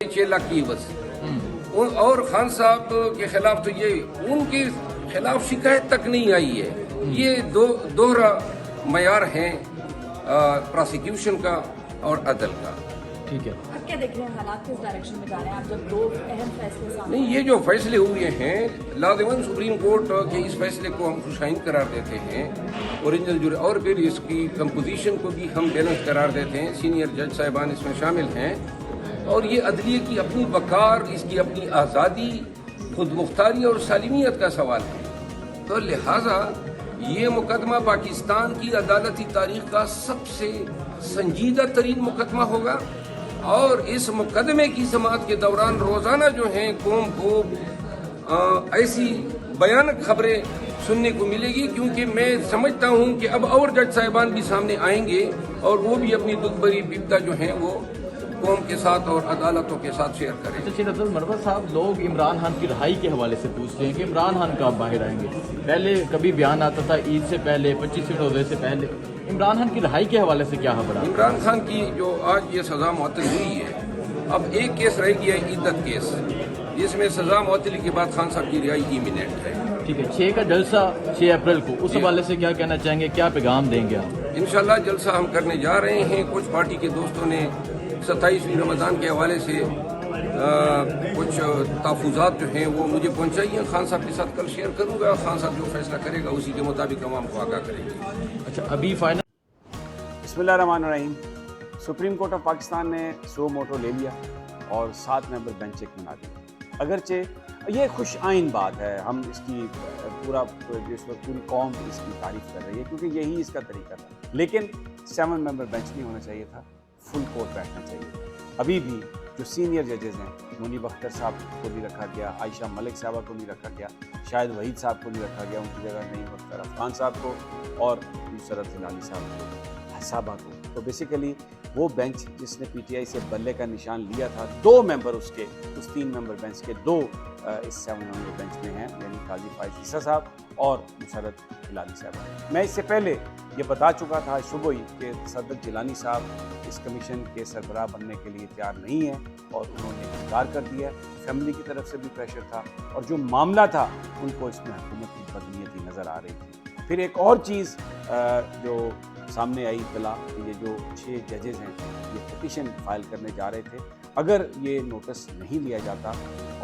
6 लाख की बस। और खान साहब के खिलाफ तो ये उनके खिलाफ शिकायत तक नहीं आई है। ये दोहरा मयार है प्रोसिक्यूशन का और अदल का। ठीक है, अब क्या देख रहे हैं, हालात किस डायरेक्शन में जा रहे हैं आप जब 2 अहम फैसले सामने? नहीं, ये जो फैसले हुए हैं लाज़िमन सुप्रीम कोर्ट के इस फैसले को हम खुशाइन करार देते हैं ओरिजिनल जुरी, और फिर इसकी कंपोजिशन को भी हम बैलेंस करार देते हैं। सीनियर जज साहिबान इसमें शामिल हैं और ये अदलिये की अपनी वकार, इसकी अपनी आज़ादी, खुद मुख्तारी और सालिमियत का सवाल है। तो लिहाजा ये मुकदमा पाकिस्तान की अदालती तारीख का सबसे संजीदा तरीन मुकदमा होगा और इस मुकदमे की समाअत के दौरान रोज़ाना जो हैं कौम को ऐसी भयानक खबरें सुनने को मिलेगी, क्योंकि मैं समझता हूं कि अब और जज साहिबान भी सामने आएंगे और वो भी अपनी दुख भरी विपदा जो है वो कौम के साथ और अदालतों के साथ शेयर करें। तो शेख अब्दुल मरवत साहब, लोग इमरान खान की रहाई के हवाले से पूछ रहे हैं कि इमरान खान कब बाहर आएंगे। पहले कभी बयान आता था ईद से पहले, 25 रोजे से पहले। इमरान खान की रहाई के हवाले से क्या खबर? इमरान खान की जो आज ये सज़ा मुअत्तल हुई है, अब एक केस रह गया है इद्दत केस, जिसमें सज़ा मुअत्तली के बाद खान साहब की रिहाई इमिनेंट है। ठीक है, 6 का जलसा 6 अप्रैल को, उस हवाले से क्या कहना चाहेंगे, क्या पैगाम देंगे आप? इंशाल्लाह जलसा हम करने जा रहे हैं। कुछ पार्टी के दोस्तों ने 27वीं रमज़ान के हवाले से कुछ तहफ़्फ़ुज़ात जो हैं वो मुझे पहुंचाइए। खान साहब के साथ कल शेयर करूंगा। खान साहब जो फैसला करेगा उसी के मुताबिक हम आपको आगाह करेंगे। अच्छा, अभी फाइनल। बिस्मिल्लाहिर्रहमानिर्रहीम। सुप्रीम कोर्ट ऑफ पाकिस्तान ने सो मोटो ले लिया और 7 मेंबर बेंच एक बना दी। अगरचे ये खुश आइन बात है, हम इसकी इस वक्त पूरी कौम इसकी तारीफ कर रही है क्योंकि यही इसका तरीका था, लेकिन 7 मेंबर बेंच नहीं होना चाहिए था, फुल कोर्ट बैठना चाहिए। अभी भी जो सीनियर जजेस हैं, मुनीब अख्तर साहब को नहीं रखा गया, आयशा मलिक साहबा को नहीं रखा गया, शायद वहीद साहब को नहीं रखा गया, उनकी जगह नहीं मुख्तार अफगान साहब को और नुसरत हिलाली साहब को, साहबा को। तो बेसिकली वो बेंच जिसने पीटीआई से बल्ले का निशान लिया था, 2 मेंबर उसके, उस 3 मेंबर बेंच के 2 इस 7 मेंबर बेंच में हैं, यानी काजी फाइज ईसा साहब और नुसरत हिलाली साहब। मैं इससे पहले ये बता चुका था सुबह ही कि सदर जिलानी साहब इस कमीशन के सरबराह बनने के लिए तैयार नहीं है और उन्होंने इनकार कर दिया। फैमिली की तरफ से भी प्रेशर था और जो मामला था उनको इसमें हुकूमत की बदनीयती नज़र आ रही थी। फिर एक और चीज़ जो सामने आई इत्तला, ये जो 6 जजेज़ हैं ये पिटीशन फाइल करने जा रहे थे। अगर ये नोटिस नहीं लिया जाता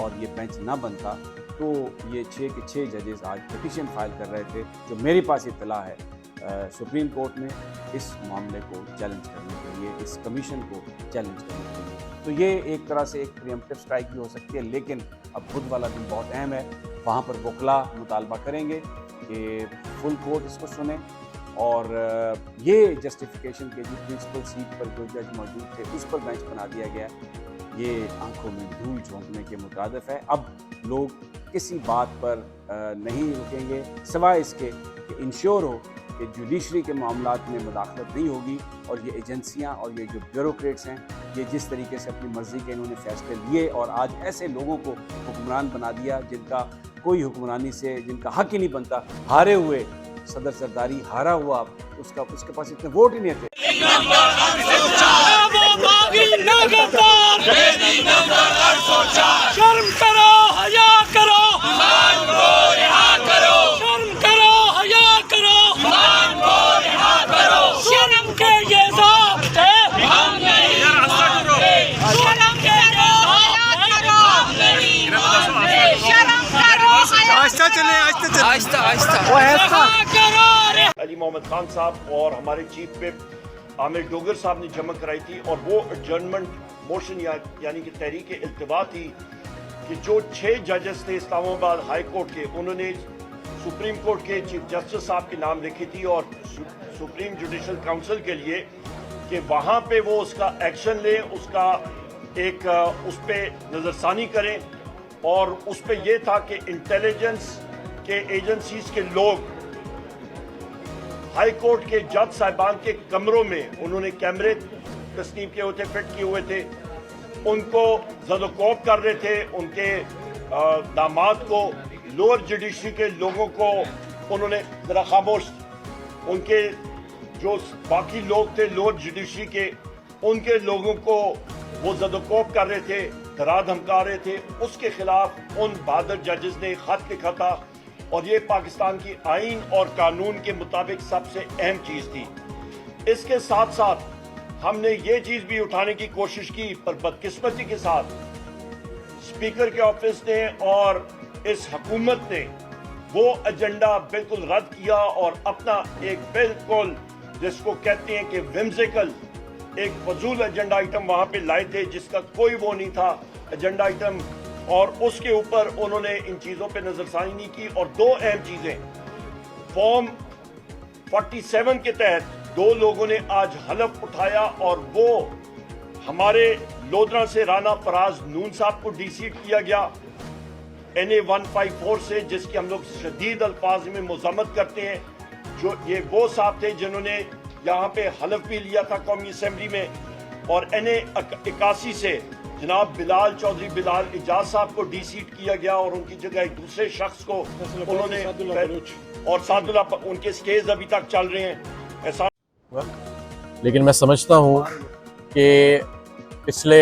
और ये बेंच ना बनता तो ये 6 के 6 जजेज़ आज पिटीशन फाइल कर रहे थे, जो मेरे पास इत्तला है सुप्रीम कोर्ट में इस मामले को चैलेंज करने के लिए, इस कमीशन को चैलेंज करने के लिए। तो ये एक तरह से एक प्रीएम्प्टिव स्ट्राइक भी हो सकती है, लेकिन अब बुध वाला दिन बहुत अहम है। वहाँ पर वकला मुतालबा करेंगे कि फुल कोर्ट इसको सुने और ये जस्टिफिकेशन के जो प्रिंसिपल सीट पर जो जज मौजूद थे उस पर बेंच बना दिया गया, ये आंखों में धूल झोंकने के मुताबिक है। अब लोग किसी बात पर नहीं रुकेंगे सिवाय इसके कि इंश्योर हो कि जुडिशरी के मामलात में मुदाखलत नहीं होगी और ये एजेंसियां और ये जो ब्यूरोक्रेट्स हैं ये जिस तरीके से अपनी मर्जी के इन्होंने फैसले लिए और आज ऐसे लोगों को हुक्मरान बना दिया जिनका कोई हुक्मरानी से जिनका हक ही नहीं बनता, हारे हुए सदर सरदारी हारा हुआ, उसके पास इतने वोट ही नहीं थे। शर्म करो, हया करो, ईमान को रिहा करो। शर्म करो, हया करो, ईमान को रिहा करो। शर्म के ये ज़ाब्ते हम नहीं मानते। शर्म के ये ज़ाब्ते हम नहीं मानते। शर्म करो, आहिस्ता चले, आहिस्ता हया करो। अली मोहम्मद खान साहब और हमारे चीफ विप आमिर डोगर साहब ने जमा कराई थी और वो एडजर्नमेंट मोशन यानी कि तहरीक इल्तिवा थी कि जो 6 जजेस थे इस्लामाबाद हाई कोर्ट के, उन्होंने सुप्रीम कोर्ट के चीफ जस्टिस साहब के नाम लिखी थी और सुप्रीम जुडिशल काउंसिल के लिए कि वहाँ पे वो उसका एक्शन लें, उसका एक उस पर नज़रसानी करें। और उस पर यह था कि इंटेलिजेंस के एजेंसीज के लोग हाई कोर्ट के जज साहिबान के कमरों में उन्होंने कैमरे तस्लीम किए हुए थे, फिट किए हुए थे, उनको ज़दोकोब कर रहे थे, उनके दामाद को, लोअर जुडिशरी के लोगों को उन्होंने ज़रा खामोश, उनके जो बाकी लोग थे लोअर जुडिशरी के, उनके लोगों को वो ज़दोकोब कर रहे थे। डरा धमका रहे थे, उसके खिलाफ उन बहादुर जजेस ने खत लिखा था और ये पाकिस्तान की आइन और कानून के मुताबिक सबसे अहम चीज़ थी। इसके साथ साथ हमने ये चीज़ भी उठाने की कोशिश की, पर बदकिस्मती के साथ स्पीकर के ऑफिस ने और इस हुकूमत ने वो एजेंडा बिल्कुल रद्द किया और अपना एक बिल्कुल जिसको कहते हैं कि विम्सिकल एक फजूल एजेंडा आइटम वहाँ पे लाए थे जिसका कोई वो नहीं था एजेंडा आइटम, और उसके ऊपर उन्होंने इन चीज़ों पे नज़रसानी नहीं की। और दो अहम चीज़ें, फॉर्म 47 के तहत 2 लोगों ने आज हलफ उठाया और वो हमारे लोधरा से राना फराज नून साहब को डीसीट किया गया NA 154 से, जिसकी हम लोग शदीद अल्फाज में मज़म्मत करते हैं। जो ये वो साहब थे जिन्होंने यहाँ पे हलफ भी लिया था कौमी असम्बली में। और NA 81 से जनाब बिलाल चौधरी बिलाल इजाज साहब को डीसीट किया गया और उनकी जगह एक दूसरे शख्स को उन्होंने, और सादुल्ला उनके स्टेज अभी तक चल रहे हैं ऐसा। लेकिन मैं समझता हूँ कि पिछले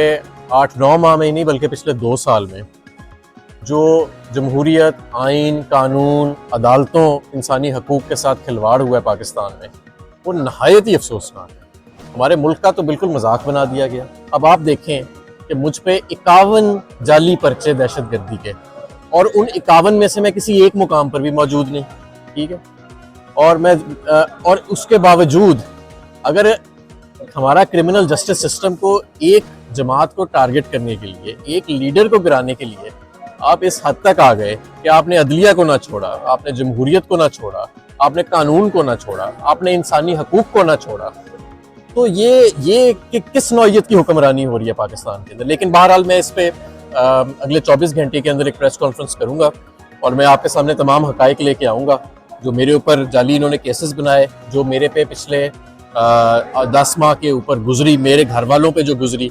8-9 माह में ही नहीं बल्कि पिछले 2 साल में जो जमहूरियत, आइन, कानून, अदालतों, इंसानी हकूक़ के साथ खिलवाड़ हुआ है पाकिस्तान में, वो नहायत ही अफसोसनाक है। हमारे मुल्क का तो बिल्कुल मजाक बना दिया गया। अब आप देखें कि मुझ पे 51 जाली पर्चे दहशतगर्दी के, और उन 51 में से मैं किसी एक मुकाम पर भी मौजूद नहीं, ठीक है। और उसके बावजूद अगर हमारा क्रिमिनल जस्टिस सिस्टम को एक जमात को टारगेट करने के लिए, एक लीडर को गिराने के लिए आप इस हद तक आ गए कि आपने अदलिया को ना छोड़ा, आपने जमहूरियत को ना छोड़ा, आपने कानून को ना छोड़ा, आपने इंसानी हकूक़ को ना छोड़ा, तो ये कि किस नौइयत की हुक्मरानी हो रही है पाकिस्तान के अंदर। लेकिन बहरहाल मैं इस पे अगले 24 घंटे के अंदर एक प्रेस कॉन्फ्रेंस करूंगा और मैं आपके सामने तमाम हकाइक लेके आऊँगा जो मेरे ऊपर जाली इन्होंने केसेस बनाए, जो मेरे पे पिछले 10 माह के ऊपर गुजरी, मेरे घर वालों पे जो गुजरी,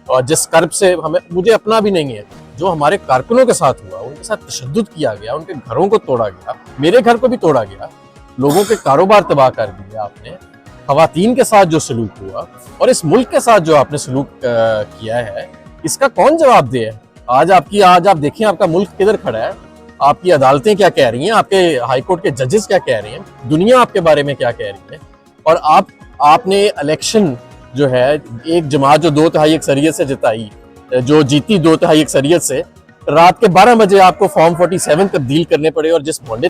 और जिस कर्ब से मुझे अपना भी नहीं है, जो हमारे कारकुनों के साथ हुआ, उनके साथ तशद्दुद किया गया, उनके घरों को तोड़ा गया, मेरे घर को भी तोड़ा गया, लोगों के कारोबार तबाह कर दिए आपने, खवातीन के साथ जो सलूक हुआ और इस मुल्क के साथ जो आपने सलूक किया है, इसका कौन जवाब दे? आज आप देखें आपका मुल्क किधर खड़ा है, आपकी अदालतें क्या कह रही हैं, आपके हाईकोर्ट के जजेस क्या कह रहे हैं, दुनिया आपके बारे में क्या कह रही है। और आपने इलेक्शन जो है एक जमात जो 2/3 अक्सरियत से जिताई, जो जीती 2/3 अक्सरियत से, रात के 12 बजे आपको फॉर्म 47 तब्दील करने पड़े, और जिस मोहल्ले